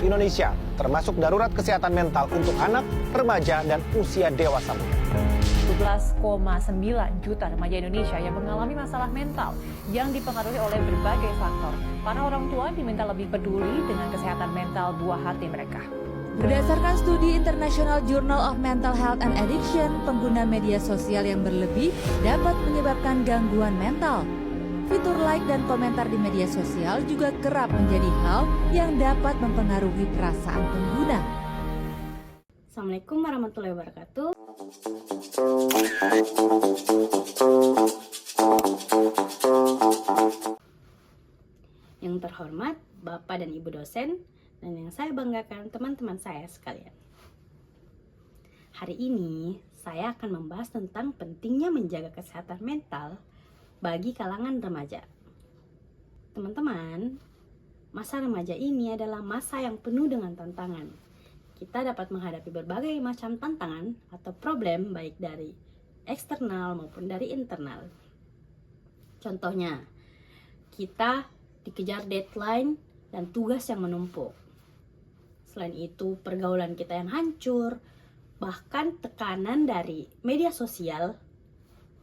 Indonesia, termasuk darurat kesehatan mental untuk anak, remaja, dan usia dewasa muda. 17,9 juta remaja Indonesia yang mengalami masalah mental yang dipengaruhi oleh berbagai faktor. Para orang tua diminta lebih peduli dengan kesehatan mental buah hati mereka. Berdasarkan studi International Journal of Mental Health and Addiction, pengguna media sosial yang berlebih dapat menyebabkan gangguan mental. Fitur like dan komentar di media sosial juga kerap menjadi hal yang dapat mempengaruhi perasaan pengguna. Assalamualaikum warahmatullahi wabarakatuh. Yang terhormat Bapak dan Ibu dosen, dan yang saya banggakan teman-teman saya sekalian. Hari ini saya akan membahas tentang pentingnya menjaga kesehatan mental bagi kalangan remaja. Teman-teman, masa remaja ini adalah masa yang penuh dengan tantangan. Kita dapat menghadapi berbagai macam tantangan atau problem baik dari eksternal maupun dari internal. Contohnya, kita dikejar deadline dan tugas yang menumpuk. Selain itu, pergaulan kita yang hancur, bahkan tekanan dari media sosial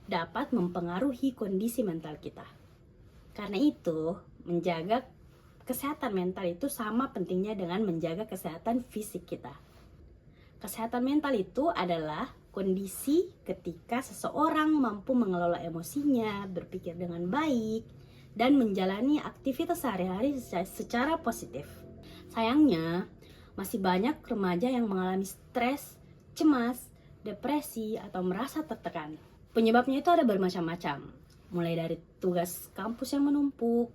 dapat mempengaruhi kondisi mental kita. Karena itu, menjaga kesehatan mental itu sama pentingnya dengan menjaga kesehatan fisik kita. Kesehatan mental itu adalah kondisi ketika seseorang mampu mengelola emosinya, berpikir dengan baik, dan menjalani aktivitas sehari-hari secara positif. Sayangnya, masih banyak remaja yang mengalami stres, cemas, depresi, atau merasa tertekan. Penyebabnya itu ada bermacam-macam, mulai dari tugas kampus yang menumpuk,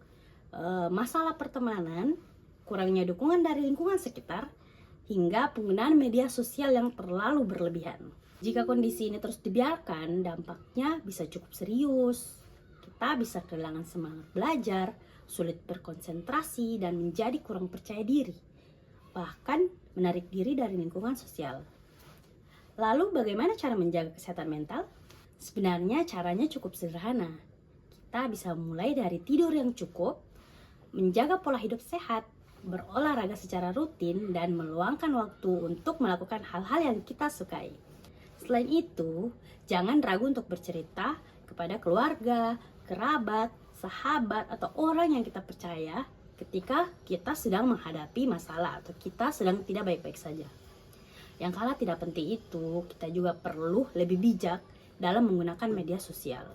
masalah pertemanan, kurangnya dukungan dari lingkungan sekitar, hingga penggunaan media sosial yang terlalu berlebihan. Jika kondisi ini terus dibiarkan, dampaknya bisa cukup serius. Kita bisa kehilangan semangat belajar, sulit berkonsentrasi, dan menjadi kurang percaya diri. Bahkan menarik diri dari lingkungan sosial. Lalu bagaimana cara menjaga kesehatan mental? Sebenarnya caranya cukup sederhana. Kita bisa mulai dari tidur yang cukup, menjaga pola hidup sehat, berolahraga secara rutin, dan meluangkan waktu untuk melakukan hal-hal yang kita sukai. Selain itu, jangan ragu untuk bercerita kepada keluarga, kerabat, sahabat, atau orang yang kita percaya ketika kita sedang menghadapi masalah atau kita sedang tidak baik-baik saja. Yang kalah tidak penting itu, kita juga perlu lebih bijak dalam menggunakan media sosial.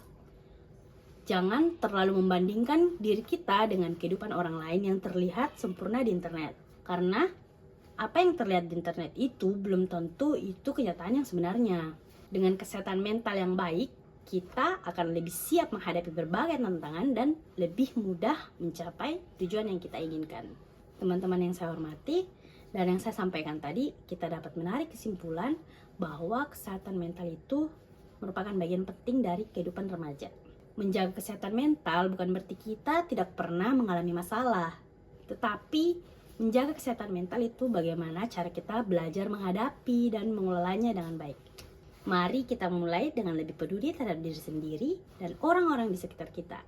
Jangan terlalu membandingkan diri kita dengan kehidupan orang lain yang terlihat sempurna di internet. Karena apa yang terlihat di internet itu belum tentu itu kenyataan yang sebenarnya. Dengan kesehatan mental yang baik, kita akan lebih siap menghadapi berbagai tantangan dan lebih mudah mencapai tujuan yang kita inginkan. Teman-teman yang saya hormati, dan yang saya sampaikan tadi, kita dapat menarik kesimpulan bahwa kesehatan mental itu merupakan bagian penting dari kehidupan remaja. Menjaga kesehatan mental bukan berarti kita tidak pernah mengalami masalah, tetapi menjaga kesehatan mental itu bagaimana cara kita belajar menghadapi dan mengelolanya dengan baik. Mari kita mulai dengan lebih peduli terhadap diri sendiri dan orang-orang di sekitar kita.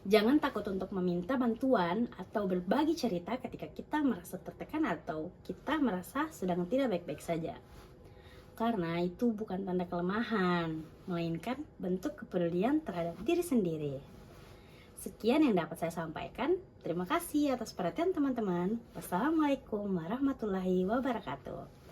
Jangan takut untuk meminta bantuan atau berbagi cerita ketika kita merasa tertekan atau kita merasa sedang tidak baik-baik saja. Karena itu bukan tanda kelemahan, melainkan bentuk kepedulian terhadap diri sendiri. Sekian yang dapat saya sampaikan. Terima kasih atas perhatian teman-teman. Wassalamualaikum warahmatullahi wabarakatuh.